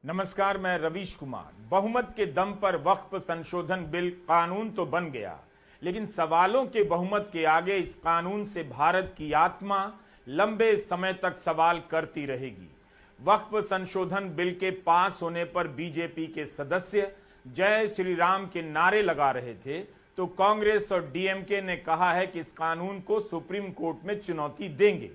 नमस्कार, मैं रवीश कुमार। बहुमत के दम पर वक्फ संशोधन बिल कानून तो बन गया, लेकिन सवालों के बहुमत के आगे इस कानून से भारत की आत्मा लंबे समय तक सवाल करती रहेगी। वक्फ संशोधन बिल के पास होने पर बीजेपी के सदस्य जय श्री राम के नारे लगा रहे थे, तो कांग्रेस और डीएमके ने कहा है कि इस कानून को सुप्रीम कोर्ट में चुनौती देंगे।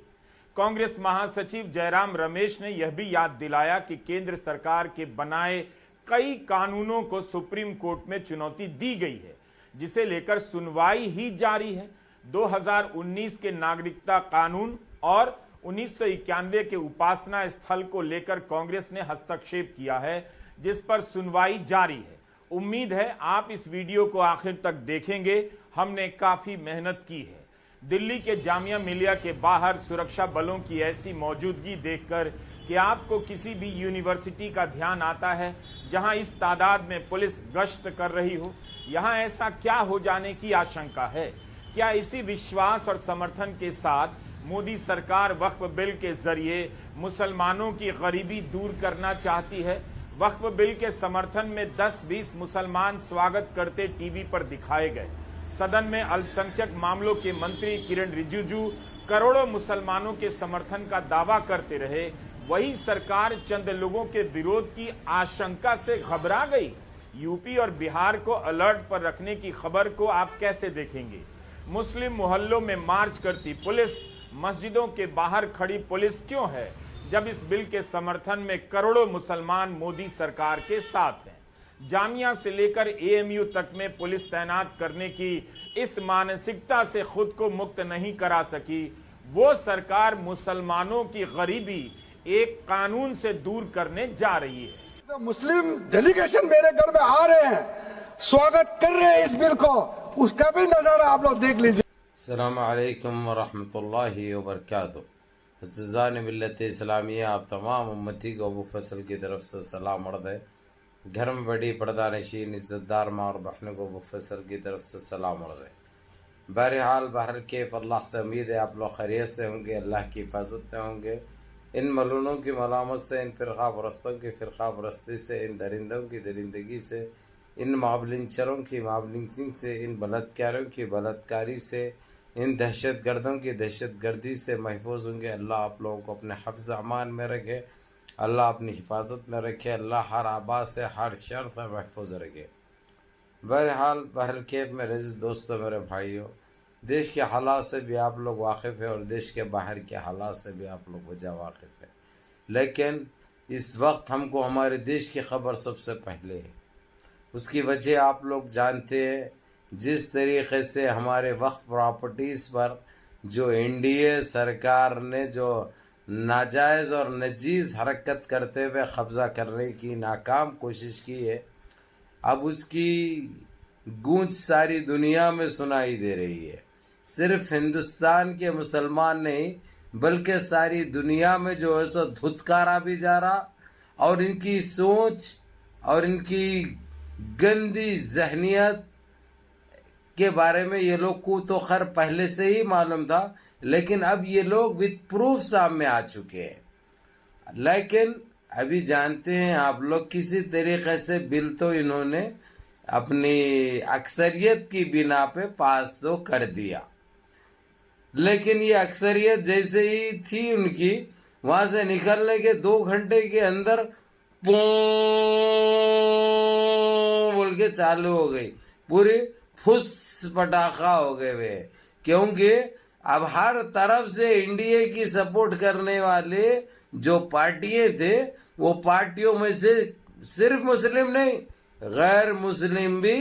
कांग्रेस महासचिव जयराम रमेश ने यह भी याद दिलाया कि केंद्र सरकार के बनाए कई कानूनों को सुप्रीम कोर्ट में चुनौती दी गई है, जिसे लेकर सुनवाई ही जारी है। 2019 के नागरिकता कानून और 1991 के उपासना स्थल को लेकर कांग्रेस ने हस्तक्षेप किया है, जिस पर सुनवाई जारी है। उम्मीद है आप इस वीडियो को आखिर तक देखेंगे। हमने काफी मेहनत की है। दिल्ली के जामिया मिलिया के बाहर सुरक्षा बलों की ऐसी मौजूदगी देखकर कि आपको किसी भी यूनिवर्सिटी का ध्यान आता है जहां इस तादाद में पुलिस गश्त कर रही हो। यहां ऐसा क्या हो जाने की आशंका है? क्या इसी विश्वास और समर्थन के साथ मोदी सरकार वक्फ बिल के जरिए मुसलमानों की गरीबी दूर करना चाहती है? वक्फ बिल के समर्थन में 10-20 मुसलमान स्वागत करते टीवी पर दिखाए गए। सदन में अल्पसंख्यक मामलों के मंत्री किरण रिजिजू करोड़ों मुसलमानों के समर्थन का दावा करते रहे। वही सरकार चंद लोगों के विरोध की आशंका से घबरा गई। यूपी और बिहार को अलर्ट पर रखने की खबर को आप कैसे देखेंगे? मुस्लिम मोहल्लों में मार्च करती पुलिस, मस्जिदों के बाहर खड़ी पुलिस क्यों है, जब इस बिल के समर्थन में करोड़ों मुसलमान मोदी सरकार के साथ हैं? जामिया से लेकर एएमयू तक में पुलिस तैनात करने की इस मानसिकता से खुद को मुक्त नहीं करा सकी वो सरकार मुसलमानों की गरीबी एक कानून से दूर करने जा रही है। तो मुस्लिम डेलीगेशन मेरे घर में आ रहे हैं, स्वागत कर रहे हैं इस बिल को, उसका भी नजारा आप लोग देख लीजिए। अस्सलाम वालेकुम व रहमतुल्लाहि व बरकातुहू। अज़ीज़ान मिल्लत इस्लामिया, आप तमाम उम्मती को अबू फसल की तरफ से सलाम अर्ज़ है। घर में बड़ी पर्दा नशीन इज़्ज़तदार माँ और बहनों को अबू फसल की तरफ से सलाम अर्ज़ है। बहरहाल बहर के अल्लाह से उम्मीद है आप लोग खैरियत से होंगे, अल्लाह की हिफाजत में होंगे। इन मलूनों की मलामत से, इन फ़िरक़ा परस्तों की फ़िरक़ा परस्ती से, इन दरिंदों की दरिंदगी से, इन माबलिंचरों की माबलिंचिंग से, इन बलात्कारियों की बलात्कारी से, इन दहशत गर्दों की दहशत गर्दी से महफूज होंगे। अल्लाह आप लोगों को अपने हफ्ज़ अमान में रखे, अल्लाह अपनी हिफाजत में रखे, अल्लाह हर आबा से हर शर से महफूज रखे। बहरहाल बहरकेफ मेरे दोस्तों, मेरे भाइयों, देश के हालात से भी आप लोग वाकिफ़ है और देश के बाहर के हालात से भी आप लोग वजह वाकिफ़ है, लेकिन इस वक्त हमको हमारे देश की खबर सबसे पहले है। उसकी वजह आप लोग जानते हैं। जिस तरीक़े से हमारे वक्फ प्रॉपर्टीज़ पर जो एनडीए सरकार ने जो नाजायज़ और नजीज़ हरकत करते हुए कब्ज़ा करने की नाकाम कोशिश की है, अब उसकी गूंज सारी दुनिया में सुनाई दे रही है। सिर्फ हिंदुस्तान के मुसलमान नहीं बल्कि सारी दुनिया में जो है सो धुतकारा भी जा रहा, और इनकी सोच और इनकी गंदी जहनियत के बारे में ये लोग को तो खैर पहले से ही मालूम था, लेकिन अब ये लोग विद प्रूफ सामने आ चुके हैं। लेकिन अभी जानते हैं आप लोग, किसी तरीक़े से बिल तो इन्होंने अपनी अक्सरियत की बिना पे पास तो कर दिया, लेकिन ये अक्सरियत जैसे ही थी उनकी, वहाँ से निकलने के 2 घंटे के अंदर पों बोल के चालू हो गई, पूरी फुस पटाखा हो गए वे। क्योंकि अब हर तरफ से इंडिया की सपोर्ट करने वाले जो पार्टियां थे, वो पार्टियों में से सिर्फ मुस्लिम नहीं गैर मुस्लिम भी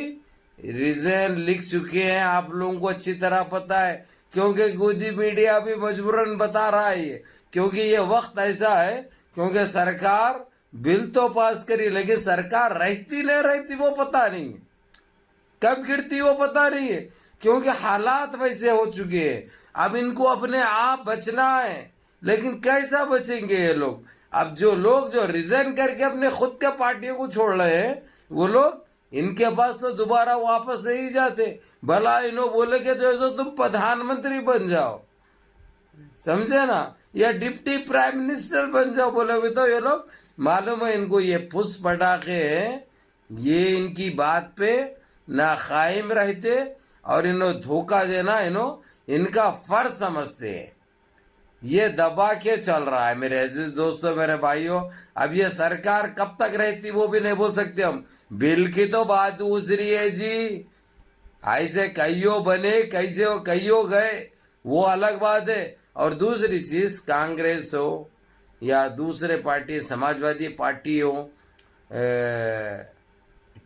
रीजन लिख चुके हैं। आप लोगों को अच्छी तरह पता है, क्योंकि गोदी मीडिया भी मजबूरन बता रहा है ये, क्योंकि ये वक्त ऐसा है, क्योंकि सरकार बिल तो पास करी, लेकिन सरकार रहती नहीं रहती वो पता नहीं, कब गिरती वो पता नहीं है, क्योंकि हालात वैसे हो चुके हैं। अब इनको अपने आप बचना है, लेकिन कैसा बचेंगे ये लोग? अब जो लोग जो रिजाइन करके अपने खुद के पार्टियों को छोड़ रहे हैं, वो लोग इनके पास तो दोबारा वापस नहीं जाते। भला इन्हों बोले कि जो तुम प्रधानमंत्री बन जाओ, समझे ना, या डिप्टी प्राइम मिनिस्टर बन जाओ, बोले भी तो ये लोग मालूम है इनको ये फुस पटाखे हैं, ये इनकी बात पे ना कायम रहते और इन्हों धोखा देना इनका फर्ज समझते हैं। ये दबा के चल रहा है मेरे अजीज दोस्तों, मेरे भाइयों। अब ये सरकार कब तक रहती वो भी नहीं बोल सकते हम। बिल की तो बात दूसरी है जी, ऐसे कईयों बने कैसे वो कईयों गए वो अलग बात है। और दूसरी चीज, कांग्रेस हो या दूसरे पार्टी, समाजवादी पार्टी हो,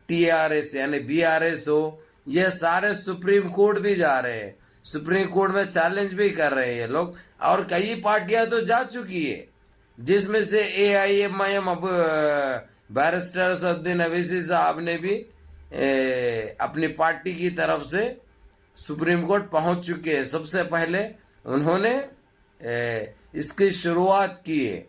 TRS यानी BRS हो, ये सारे सुप्रीम कोर्ट भी जा रहे हैं, सुप्रीम कोर्ट में चैलेंज भी कर रहे हैं ये लोग। और कई पार्टियां तो जा चुकी है, जिसमें से AIMIM अब बैरिस्टर असदुद्दीन अवैसी साहब ने भी अपनी पार्टी की तरफ से सुप्रीम कोर्ट पहुंच चुके हैं। सबसे पहले उन्होंने इसकी शुरुआत की है।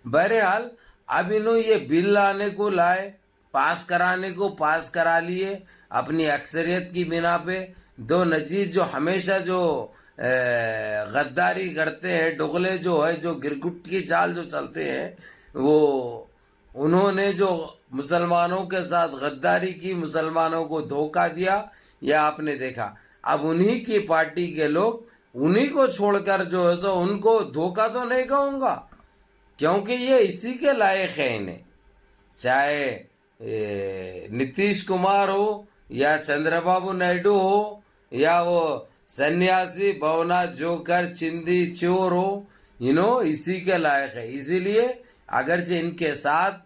बहरहाल अब इन्होंने ये बिल लाने को लाए, पास कराने को पास करा लिए अपनी अक्सरियत की बिना पे। दो नजीर जो हमेशा जो गद्दारी करते हैं, डुगले जो है, जो गिरगुट की चाल जो चलते हैं, वो उन्होंने जो मुसलमानों के साथ गद्दारी की, मुसलमानों को धोखा दिया, यह आपने देखा। अब उन्हीं की पार्टी के लोग उन्हीं को छोड़कर जो है सो उनको धोखा तो नहीं कहूँगा, क्योंकि ये इसी के लायक है इन्हें। चाहे नीतीश कुमार हो या चंद्रबाबू नायडू हो या वो सन्यासी भवना जोकर चिंदी चोर हो, इसी के लायक है। इसीलिए अगरचे इनके साथ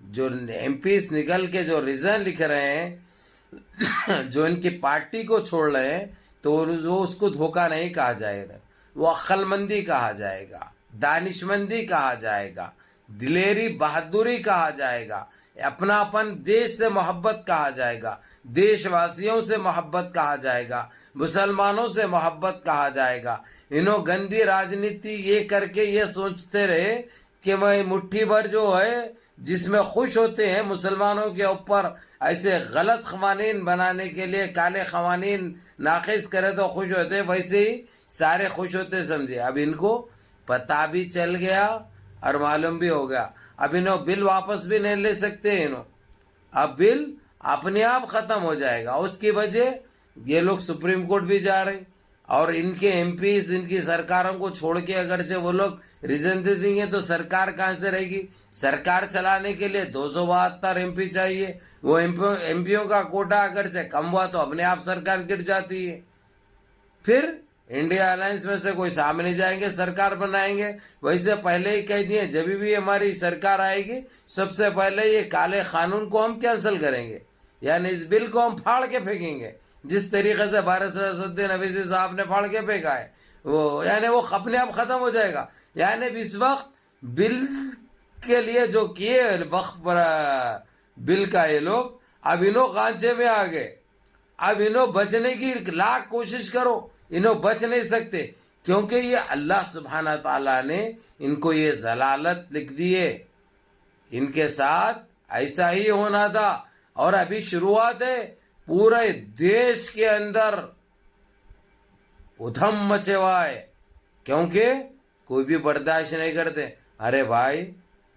जो MPs निकल के जो रिजन लिख रहे हैं, जो इनकी पार्टी को छोड़ रहे हैं, तो वो उसको धोखा नहीं कहा जाएगा, वो अक्लमंदी कहा जाएगा, दानिशमंदी कहा जाएगा, दिलेरी बहादुरी कहा जाएगा, अपनापन, देश से मोहब्बत कहा जाएगा, देशवासियों से मोहब्बत कहा जाएगा, मुसलमानों से मोहब्बत कहा जाएगा। इन्हों गंदी राजनीति ये करके ये सोचते रहे कि मैं मुट्ठी भर जो है जिसमें खुश होते हैं मुसलमानों के ऊपर ऐसे गलत कवानीन बनाने के लिए, काले कवानीन नाखिस करे तो खुश होते, वैसे ही सारे खुश होते समझे। अब इनको पता भी चल गया और मालूम भी हो गया। अब इन्हों बिल वापस भी नहीं ले सकते इन्हों, अब बिल अपने आप खत्म हो जाएगा। उसकी वजह ये लोग सुप्रीम कोर्ट भी जा रहे, और इनके MPs इनकी सरकारों को छोड़ के अगर से वो लोग रीजन दे देंगे तो सरकार कहाँ से रहेगी। सरकार चलाने के लिए 272 MP चाहिए, वो MPओं का कोटा अगर से कम हुआ तो अपने आप सरकार गिर जाती है। फिर इंडिया अलायंस में से कोई सामने जाएंगे, सरकार बनाएंगे। वैसे पहले ही कह दिए, जब भी हमारी सरकार आएगी सबसे पहले ये काले कानून को हम कैंसिल करेंगे, यानी इस बिल को हम फाड़ के फेंकेंगे, जिस तरीके से बैरिस्टर असदुद्दीन अवैसी साहब ने फाड़ के फेंका है वो, यानी वो अपने आप खत्म हो जाएगा। यानी इस वक्त बिल के लिए जो किए वक्त पर बिल का ये लोग, अब इन्हों कांचे में आ गए। अब इन्हों बचने की लाख कोशिश करो, इन्हों बच नहीं सकते, क्योंकि ये अल्लाह सुब्हाना ताला ने इनको ये जलालत लिख दी है। इनके साथ ऐसा ही होना था, और अभी शुरुआत है। पूरे देश के अंदर उधम मचे हुआ है, क्योंकि कोई भी बर्दाश्त नहीं करते। अरे भाई,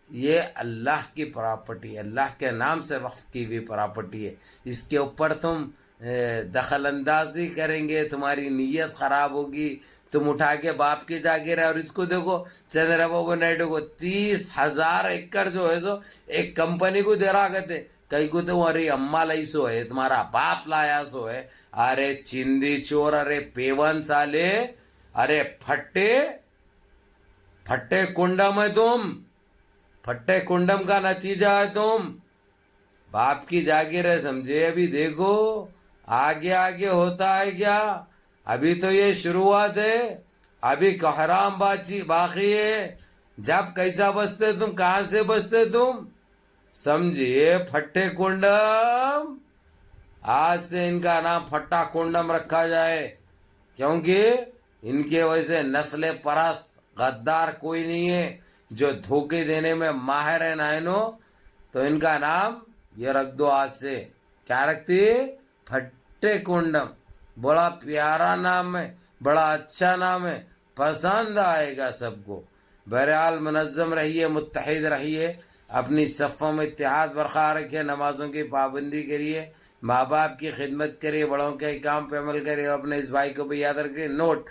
ये अल्लाह की प्रॉपर्टी, अल्लाह के नाम से वक्फ की हुई प्रॉपर्टी है, इसके ऊपर तुम दखल अंदाजी करेंगे, तुम्हारी नीयत खराब होगी, तुम उठा के बाप की जागीर है। और इसको देखो, चंद्रबाबू नायडू को 30,000 एकड़ जो है सो एक कंपनी को दे रहा कहते, कई को तो अरे अम्मा लाई सो है, तुम्हारा बाप लाया सो है। अरे चिंदी चोर, अरे पेवन साले, अरे फट्टे फट्टे कुंडम है तुम, फट्टे कुंडम का नतीजा है तुम। बाप की जागीर है समझे। अभी देखो आगे आगे होता है क्या। अभी तो ये शुरुआत है, अभी कहराम बाकी है। जब कैसा बचते तुम, कहां से बचते तुम, समझिए। फट्टे कुंडम, आज से इनका नाम फट्टा कुंडम रखा जाए, क्योंकि इनके वैसे नस्ले परस्त गद्दार कोई नहीं है जो धोखे देने में माहिर है नायनो। तो इनका नाम ये रख दो आज से। क्या रखती है? फट्टे कुंडम। बड़ा प्यारा नाम है, बड़ा अच्छा नाम है, पसंद आएगा सबको। बहरहाल मुनज़्ज़म रहिए, मुत्तहिद रहिए, अपनी सफ़ों में इत्तेहाद बरकरार रखिए, नमाज़ों की पाबंदी करिए, माँ बाप की खिदमत करिए, बड़ों के काम पे अमल करिए और अपने इस भाई को भी याद रखिए। नोट,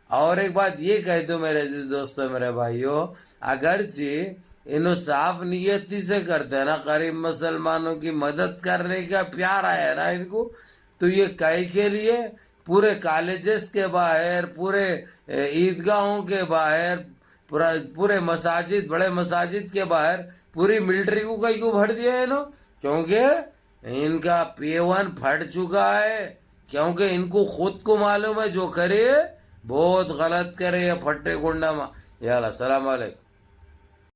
और एक बात ये कह दूँ मेरे अजीज दोस्तों, मेरे भाइयों, अगरचे इन्हों साफ नियति से करते हैं ना, गरीब मुसलमानों की मदद करने का प्यार आया ना इनको, तो ये कई के लिए पूरे कॉलेजेस के बाहर, पूरे ईदगाहों के बाहर, पूरे मसाजिद, बड़े मसाजिद के बाहर पूरी मिलिट्री को कई को भर दिया है ना, क्योंकि इनका पेवन फट चुका है, क्योंकि इनको खुद को मालूम है जो करे बहुत गलत करे, फट्टे गुंडा। याला सलाम अलैकुम।